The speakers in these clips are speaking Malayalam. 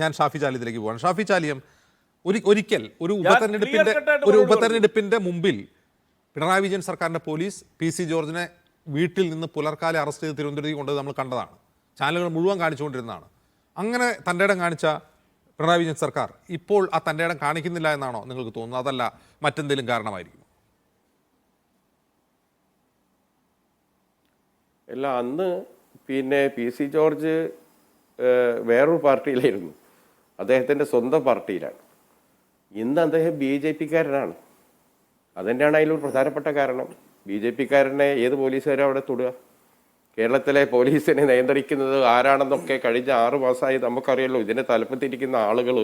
ഞാൻ ഷാഫി ചാലിയത്തിലേക്ക് പോവാണ്. ഷാഫി ചാലിയം ഒരിക്കൽ ഒരു ഉപതെരഞ്ഞെടുപ്പിന്റെ മുമ്പിൽ പിണറായി വിജയൻ സർക്കാരിന്റെ പോലീസ് PC ജോർജിനെ വീട്ടിൽ നിന്ന് പുലർക്കാലെ അറസ്റ്റ് ചെയ്ത് തിരുവനന്തപുരത്തേക്ക് കൊണ്ടത് നമ്മൾ കണ്ടതാണ്. ചാനലുകൾ മുഴുവൻ കാണിച്ചുകൊണ്ടിരുന്നതാണ്. അങ്ങനെ തൻ്റെ ഇടം കാണിച്ച പിണറായി വിജയൻ സർക്കാർ ഇപ്പോൾ ആ തൻ്റെ ഇടം കാണിക്കുന്നില്ല എന്നാണോ നിങ്ങൾക്ക് തോന്നുന്നത്? അതല്ല മറ്റെന്തെങ്കിലും കാരണമായിരിക്കും? അല്ല, അന്ന് PC ജോർജ് വേറൊരു പാർട്ടിയിലായിരുന്നു, അദ്ദേഹത്തിൻ്റെ സ്വന്തം പാർട്ടിയിലാണ്. ഇന്ന് അദ്ദേഹം BJP-കാരനാണ്. അതുതന്നെയാണ് അതിലൊരു പ്രധാനപ്പെട്ട കാരണം. BJP-കാരനെ ഏത് പോലീസുകാരും അവിടെ തൊടുക? കേരളത്തിലെ പോലീസിനെ നിയന്ത്രിക്കുന്നത് ആരാണെന്നൊക്കെ കഴിഞ്ഞ 6 മാസമായി നമുക്കറിയാലോ. ഇതിൻ്റെ തലപ്പത്തിരിക്കുന്ന ആളുകൾ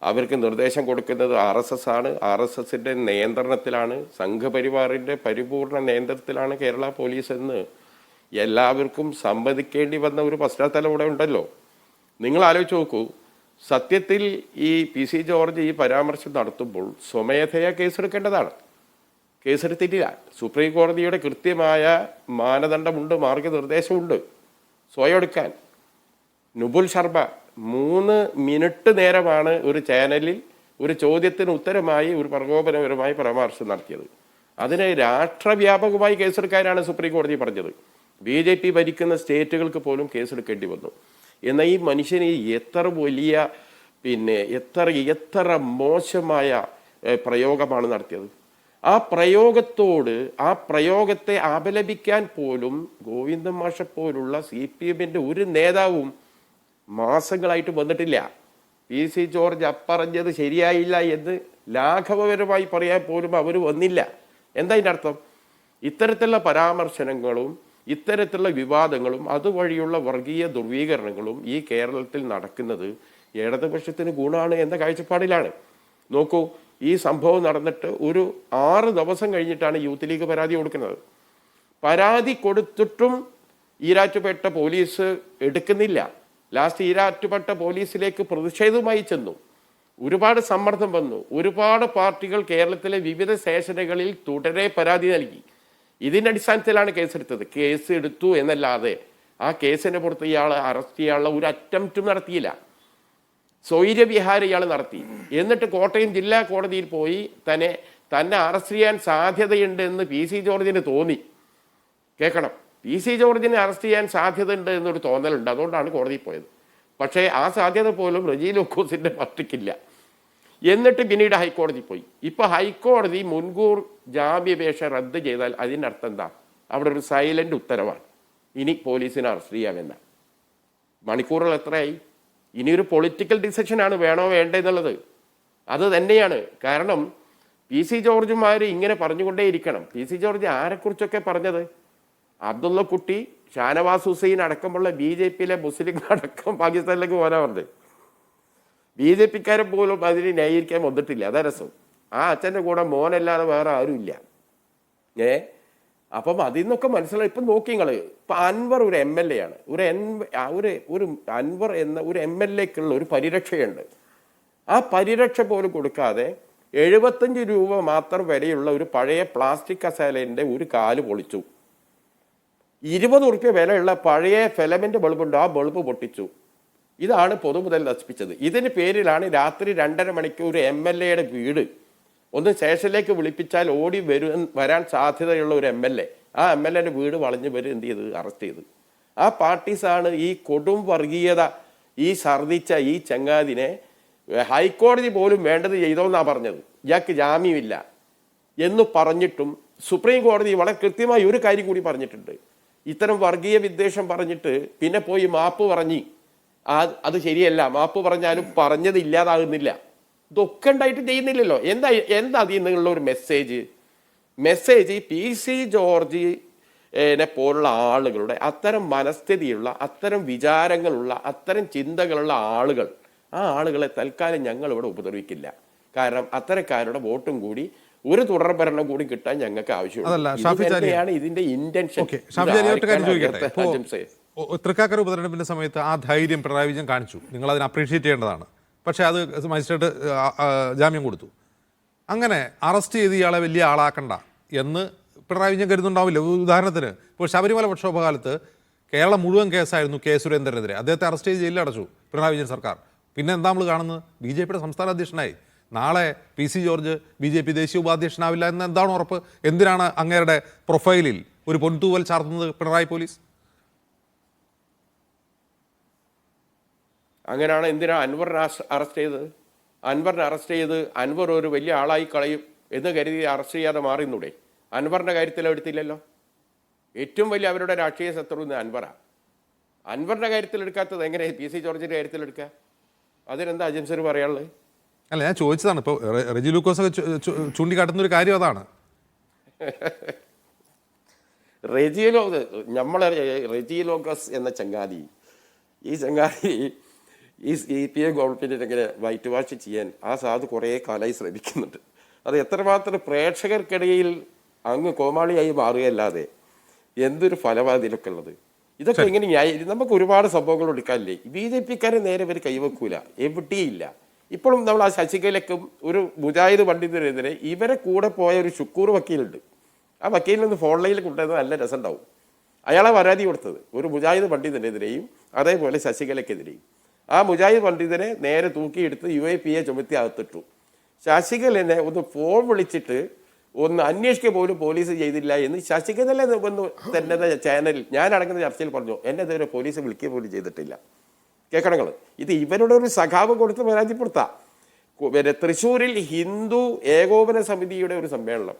അവർക്ക് നിർദ്ദേശം കൊടുക്കുന്നത് RSS ആണ്. RSSൻ്റെ നിയന്ത്രണത്തിലാണ്, സംഘപരിവാറിൻ്റെ പരിപൂർണ നിയന്ത്രണത്തിലാണ് കേരള പോലീസ് എന്ന് എല്ലാവർക്കും സമ്മതിക്കേണ്ടി വന്ന ഒരു പശ്ചാത്തലം ഇവിടെ ഉണ്ടല്ലോ. നിങ്ങൾ ആലോചിച്ച് നോക്കൂ. സത്യത്തിൽ ഈ PC ജോർജ് ഈ പരാമർശം നടത്തുമ്പോൾ സ്വമേധയാ കേസെടുക്കേണ്ടതാണ്. കേസെടുത്തിട്ടില്ല. സുപ്രീം കോടതിയുടെ കൃത്യമായ മാനദണ്ഡമുണ്ട്, മാർഗനിർദ്ദേശമുണ്ട് സ്വയം എടുക്കാൻ. നുപുൽ ശർമ്മ 3 മിനിറ്റ് നേരമാണ് ഒരു ചാനലിൽ ഒരു ചോദ്യത്തിന് ഉത്തരമായി ഒരു പ്രകോപനപരമായി പരാമർശം നടത്തിയത്. അതിന് രാഷ്ട്രവ്യാപകമായി കേസെടുക്കാനാണ് സുപ്രീം കോടതി പറഞ്ഞത്. BJP ഭരിക്കുന്ന സ്റ്റേറ്റുകൾക്ക് പോലും കേസെടുക്കേണ്ടി വന്നു. എന്നാൽ ഈ മനുഷ്യന് എത്ര വലിയ എത്ര മോശമായ പ്രയോഗമാണ് നടത്തിയത്. ആ പ്രയോഗത്തെ അപലപിക്കാൻ പോലും ഗോവിന്ദൻ മാഷ പോലുള്ള CPM-ന്റെ ഒരു നേതാവും മാസങ്ങളായിട്ട് വന്നിട്ടില്ല. PC ജോർജ് അപ്പറഞ്ഞത് ശരിയായില്ല എന്ന് ലാഘവപരമായി പറയാൻ പോലും അവർ വന്നില്ല. എന്താ ഇതിൻ്റെ അർത്ഥം? ഇത്തരത്തിലുള്ള പരാമർശനങ്ങളും ഇത്തരത്തിലുള്ള വിവാദങ്ങളും അതുവഴിയുള്ള വർഗീയ ധ്രുവീകരണങ്ങളും ഈ കേരളത്തിൽ നടക്കുന്നത് ഇടതുപക്ഷത്തിന് ഗുണമാണ് എന്ന കാഴ്ചപ്പാടിലാണ്. നോക്കൂ, ഈ സംഭവം നടന്നിട്ട് ഒരു 6 ദിവസം കഴിഞ്ഞിട്ടാണ് യൂത്ത് ലീഗ് പരാതി കൊടുക്കുന്നത്. പരാതി കൊടുത്തിട്ടും ഈരാറ്റുപേട്ട പോലീസ് എടുക്കുന്നില്ല. ലാസ്റ്റ് ഈരാറ്റുപേട്ട പോലീസിലേക്ക് പ്രതിഷേധവുമായി ചെന്നു. ഒരുപാട് സമ്മർദ്ദം വന്നു. ഒരുപാട് പാർട്ടികൾ കേരളത്തിലെ വിവിധ സ്റ്റേഷനുകളിൽ തുടരെ പരാതി നൽകി. ഇതിൻ്റെ അടിസ്ഥാനത്തിലാണ് കേസെടുത്തത്. കേസ് എടുത്തു എന്നല്ലാതെ ആ കേസിനെ പുറത്ത് ഇയാളെ അറസ്റ്റ് ചെയ്യാനുള്ള ഒരു അറ്റംപ്റ്റും നടത്തിയില്ല. സ്വൈര്യവിഹാരം ഇയാൾ നടത്തി. എന്നിട്ട് കോട്ടയം ജില്ലാ കോടതിയിൽ പോയി തന്നെ അറസ്റ്റ് ചെയ്യാൻ സാധ്യതയുണ്ട് എന്ന് PC ജോർജിന് തോന്നി. കേൾക്കണം, PC ജോർജിനെ അറസ്റ്റ് ചെയ്യാൻ സാധ്യതയുണ്ട് എന്നൊരു തോന്നലുണ്ട്. അതുകൊണ്ടാണ് കോടതിയിൽ പോയത്. പക്ഷേ ആ സാധ്യത പോലും റജി ലൂക്കോസിൻ്റെ പാർട്ടിക്കില്ല. എന്നിട്ട് പിന്നീട് ഹൈക്കോടതി പോയി. ഇപ്പോൾ ഹൈക്കോടതി മുൻകൂർ ജാമ്യാപേക്ഷ റദ്ദ് ചെയ്താൽ അതിൻ്റെ അർത്ഥം എന്താ? അവിടെ ഒരു സൈലന്റ് ഉത്തരവാണ്. ഇനി പോലീസിനെ അറസ്റ്റ് ചെയ്യാമെന്ന. മണിക്കൂറുകൾ എത്രയായി? ഇനിയൊരു പൊളിറ്റിക്കൽ ഡിസിഷനാണ്, വേണോ വേണ്ടേ എന്നുള്ളത്. അത് തന്നെയാണ് കാരണം. PC ജോർജുമാർ ഇങ്ങനെ പറഞ്ഞുകൊണ്ടേയിരിക്കണം. PC ജോർജ് ആരെക്കുറിച്ചൊക്കെ പറഞ്ഞത്? അബ്ദുള്ള കുട്ടി, ഷാനവാസ് ഹുസൈൻ അടക്കമുള്ള BJP-യിലെ മുസ്ലിം അടക്കം പാകിസ്ഥാനിലേക്ക് പോകാനാ പറഞ്ഞത്. BJP-ക്കാരെ പോലും അതിന് ന്യായീകരിക്കാൻ വന്നിട്ടില്ല. അതാ രസം. ആ അച്ഛൻ്റെ കൂടെ മോനല്ലാതെ വേറെ ആരുമില്ല. അപ്പം അതിൽ നിന്നൊക്കെ മനസ്സിലായി. ഇപ്പം നോക്കി നിങ്ങൾ, ഇപ്പം അൻവർ ഒരു MLA ആണ്. ഒരു അൻവർ എന്ന ഒരു MLA-ക്കുള്ള ഒരു പരിരക്ഷയുണ്ട്. ആ പരിരക്ഷ പോലും കൊടുക്കാതെ 75 രൂപ മാത്രം വിലയുള്ള ഒരു പഴയ പ്ലാസ്റ്റിക് കസാലേൻ്റെ ഒരു കാല് പൊളിച്ചു. 20 ഉറുപ്പ്യ വിലയുള്ള പഴയ ഫിലമെന്റ് ബൾബുണ്ട്, ആ ബൾബ് പൊട്ടിച്ചു. ഇതാണ് പൊതുമുതൽ നശിപ്പിച്ചത്. ഇതിന് പേരിലാണ് രാത്രി 2:30 മണിക്ക് ഒരു MLA-യുടെ വീട് ഒന്ന് സ്റ്റേഷനിലേക്ക് വിളിപ്പിച്ചാൽ ഓടി വരാൻ സാധ്യതയുള്ള ഒരു MLA, ആ MLA-യുടെ വീട് വളഞ്ഞു വരും എന്ത് ചെയ്ത് അറസ്റ്റ് ചെയ്ത്. ആ പാർട്ടീസാണ് ഈ കൊടും വർഗീയത ഈ ഛർദിച്ച ഈ ചങ്ങാതിനെ ഹൈക്കോടതി പോലും വേണ്ടത് ചെയ്തോന്നാണ് പറഞ്ഞത്. ഇയാൾക്ക് ജാമ്യമില്ല എന്ന് പറഞ്ഞിട്ടും സുപ്രീം കോടതി വളരെ കൃത്യമായി ഒരു കാര്യം കൂടി പറഞ്ഞിട്ടുണ്ട്. ഇത്തരം വർഗീയ വിദ്വേഷം പറഞ്ഞിട്ട് പിന്നെ പോയി മാപ്പ് പറഞ്ഞ് അത് ശരിയല്ല, മാപ്പ് പറഞ്ഞാലും പറഞ്ഞത് ഇല്ലാതാകുന്നില്ല. ഇതൊക്കെ ഉണ്ടായിട്ട് ചെയ്യുന്നില്ലല്ലോ. എന്താ അതിൽ നിന്നുള്ള ഒരു മെസ്സേജ്? PC ജോർജിനെ പോലുള്ള ആളുകളുടെ അത്തരം മനസ്ഥിതിയുള്ള, അത്തരം വിചാരങ്ങളുള്ള, അത്തരം ചിന്തകളുള്ള ആളുകൾ, ആ ആളുകളെ തൽക്കാലം ഞങ്ങൾ ഇവിടെ ഉപദ്രവിക്കില്ല. കാരണം അത്തരക്കാരുടെ വോട്ടും കൂടി ഒരു തുടർ ഭരണം കൂടി കിട്ടാൻ ഞങ്ങൾക്ക് ആവശ്യമുണ്ട്. ഇതിന്റെ ഇന്റൻഷൻ. തൃക്കാക്കര ഉപതെരഞ്ഞെടുപ്പിന്റെ സമയത്ത് ആ ധൈര്യം പിണറായി വിജയൻ കാണിച്ചു. നിങ്ങൾ അതിനെ അപ്രീഷിയേറ്റ് ചെയ്യേണ്ടതാണ്. പക്ഷേ അത് മജിസ്ട്രേറ്റ് ജാമ്യം കൊടുത്തു. അങ്ങനെ അറസ്റ്റ് ചെയ്ത് ഇയാളെ വലിയ ആളാക്കണ്ട എന്ന് പിണറായി വിജയൻ കരുതുന്നുണ്ടാവില്ല. ഉദാഹരണത്തിന് ഇപ്പോൾ ശബരിമല പ്രക്ഷോഭകാലത്ത് കേരളം മുഴുവൻ കേസായിരുന്നു K. സുരേന്ദ്രനെതിരെ. അദ്ദേഹത്തെ അറസ്റ്റ് ചെയ്ത് ജയിലിൽ അടച്ചു പിണറായി വിജയൻ സർക്കാർ. പിന്നെ എന്താ നമ്മൾ കാണുന്നത്? ബി ജെ പിയുടെ സംസ്ഥാന അധ്യക്ഷനായി. നാളെ PC ജോർജ് BJP ദേശീയ ഉപാധ്യക്ഷനാവില്ല എന്ന് എന്താണ് ഉറപ്പ്? എന്തിനാണ് അങ്ങേരുടെ പ്രൊഫൈലിൽ ഒരു പൊൻതൂവൽ ചാർത്തുന്നത് പിണറായി പോലീസ്? അങ്ങനെയാണ് എന്തിനാ അൻവറിനെ അറസ്റ്റ് ചെയ്തത്? അൻവറിനെ അറസ്റ്റ് ചെയ്ത് അൻവർ ഒരു വലിയ ആളായി കളയും എന്ന് കരുതി അറസ്റ്റ് ചെയ്യാതെ മാറിന്നൂടെ? അൻവറിന്റെ കാര്യത്തിൽ എടുത്തില്ലല്ലോ. ഏറ്റവും വലിയ അവരുടെ രാഷ്ട്രീയ ശത്രു ഇന്ന് അൻവറാണ്. അൻവറിന്റെ കാര്യത്തിൽ എടുക്കാത്തത് എങ്ങനെ PC ജോർജിന്റെ കാര്യത്തിൽ എടുക്കുക? അതിനെന്താ അജംസർ പറയാനുള്ളത്? അല്ല, ഞാൻ ചോദിച്ചതാണ്. ഇപ്പോൾ റെജി ലൂക്കോസ് ഒക്കെ ചൂണ്ടിക്കാട്ടുന്ന ഒരു കാര്യം അതാണ്. റെജി ലോക്കസ് എന്ന ചങ്ങാതി, ഈ CPM ഗവൺമെന്റിനെ ഇങ്ങനെ വൈറ്റ് വാഷ് ചെയ്യാൻ ആ സാധു കുറേ കാലമായി ശ്രമിക്കുന്നുണ്ട്. അത് എത്രമാത്രം പ്രേക്ഷകർക്കിടയിൽ അങ്ങ് കോമാളിയായി മാറുകയല്ലാതെ എന്തൊരു ഫലവാദിയിലൊക്കെ ഉള്ളത്. ഇതൊക്കെ എങ്ങനെ നമുക്ക് ഒരുപാട് സംഭവങ്ങൾ എടുക്കാനില്ലേ? BJPക്കാരെ നേരെ ഇവർ കൈവെക്കൂല, എവിടെയില്ല. ഇപ്പോഴും നമ്മൾ ആ ശശികലയ്ക്കും ഒരു മുജാഹിദ് പണ്ഡിതനെതിരെ ഇവരെ കൂടെ പോയ ഒരു ഷുക്കൂർ വക്കീലുണ്ട്. ആ വക്കീലിൽ നിന്ന് ഫോൺ ലൈനിൽ കൊണ്ടുവരുന്നത് നല്ല രസമുണ്ടാവും. അയാളെ പരാതി കൊടുത്തത് ഒരു മുജാഹിദ് പണ്ഡിതനെതിരെയും അതേപോലെ ശശികലയ്ക്കെതിരെയും. ആ മുജാഹിദ് പണ്ഡിതനെ നേരെ തൂക്കിയെടുത്ത് UAPA ചുമത്തി അകത്തിട്ടു. ശശികലനെ ഒന്ന് ഫോൺ വിളിച്ചിട്ട് ഒന്ന് അന്വേഷിക്കുക പോലും പോലീസ് ചെയ്തില്ല എന്ന് ശശികല വന്ന് തന്നെ ചാനലിൽ ഞാൻ അടങ്ങുന്ന ചർച്ചയിൽ പറഞ്ഞു. എന്നെ ഇതുവരെ പോലീസ് വിളിക്കുക പോലും ചെയ്തിട്ടില്ല. കേൾക്കണങ്ങൾ, ഇത് ഇവരുടെ ഒരു സഖാവ് കൊടുത്ത് പരാജയപ്പെടുത്താം. പിന്നെ തൃശ്ശൂരിൽ ഹിന്ദു ഏകോപന സമിതിയുടെ ഒരു സമ്മേളനം,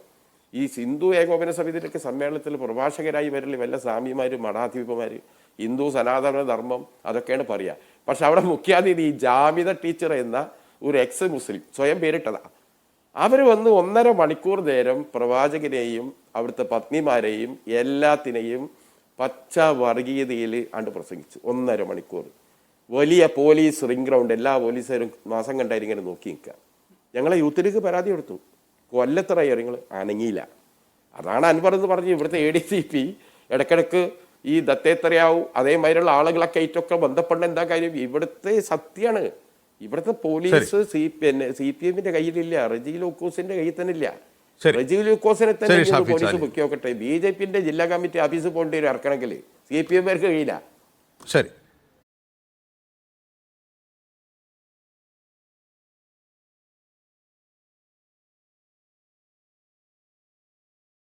ഈ ഹിന്ദു ഏകോപന സമിതിയിലൊക്കെ സമ്മേളനത്തിൽ പ്രഭാഷകരായി വരൽ വല്ല സ്വാമിമാരും മഠാധിപന്മാർ, ഹിന്ദു സനാതന ധർമ്മം അതൊക്കെയാണ് പറയുക. പക്ഷെ അവിടെ മുഖ്യാതിഥി ഈ ജാമിദ ടീച്ചർ എന്ന ഒരു എക്സ് മുസ്ലിം സ്വയം പേരിട്ടതാണ്. അവർ വന്ന് 1.5 മണിക്കൂർ നേരം പ്രവാചകനെയും അവിടുത്തെ പത്നിമാരെയും എല്ലാത്തിനെയും പച്ച വർഗീയതയിൽ ആണ്ട് പ്രസംഗിച്ചു. 1.5 മണിക്കൂർ. വലിയ പോലീസ് റിംഗ് ഗ്രൗണ്ട്, എല്ലാ പോലീസുകാരും മാസം കണ്ടായിരുന്നു ഇങ്ങനെ നോക്കി നിൽക്കുക. ഞങ്ങളെ യൂത്ത് ലീഗ് പരാതി കൊടുത്തു. കൊല്ലത്ര ഇറങ്ങൾ അനങ്ങിയില്ല. അതാണ് അൻവർ എന്ന് പറഞ്ഞ് ഇവിടുത്തെ ADCP ഇടയ്ക്കിടയ്ക്ക് ഈ ദത്തേത്രയാവും അതേമാതിരിയുള്ള ആളുകളൊക്കെ ആയിട്ടൊക്കെ ബന്ധപ്പെട്ട എന്താ കാര്യം? ഇവിടുത്തെ സത്യമാണ്. ഇവിടുത്തെ പോലീസ് CPMന്റെ കയ്യിലില്ല, റെജി ലൂക്കോസിന്റെ കയ്യിൽ തന്നെ ഇല്ല. റെജി ലൂക്കോസിനെ തന്നെ പോലീസ് പൊക്കി നോക്കട്ടെ. BJPന്റെ ജില്ലാ കമ്മിറ്റി ഓഫീസ് പോകേണ്ടി വരും ഇറക്കണമെങ്കിൽ, CPM കഴിയില്ല. ശരി.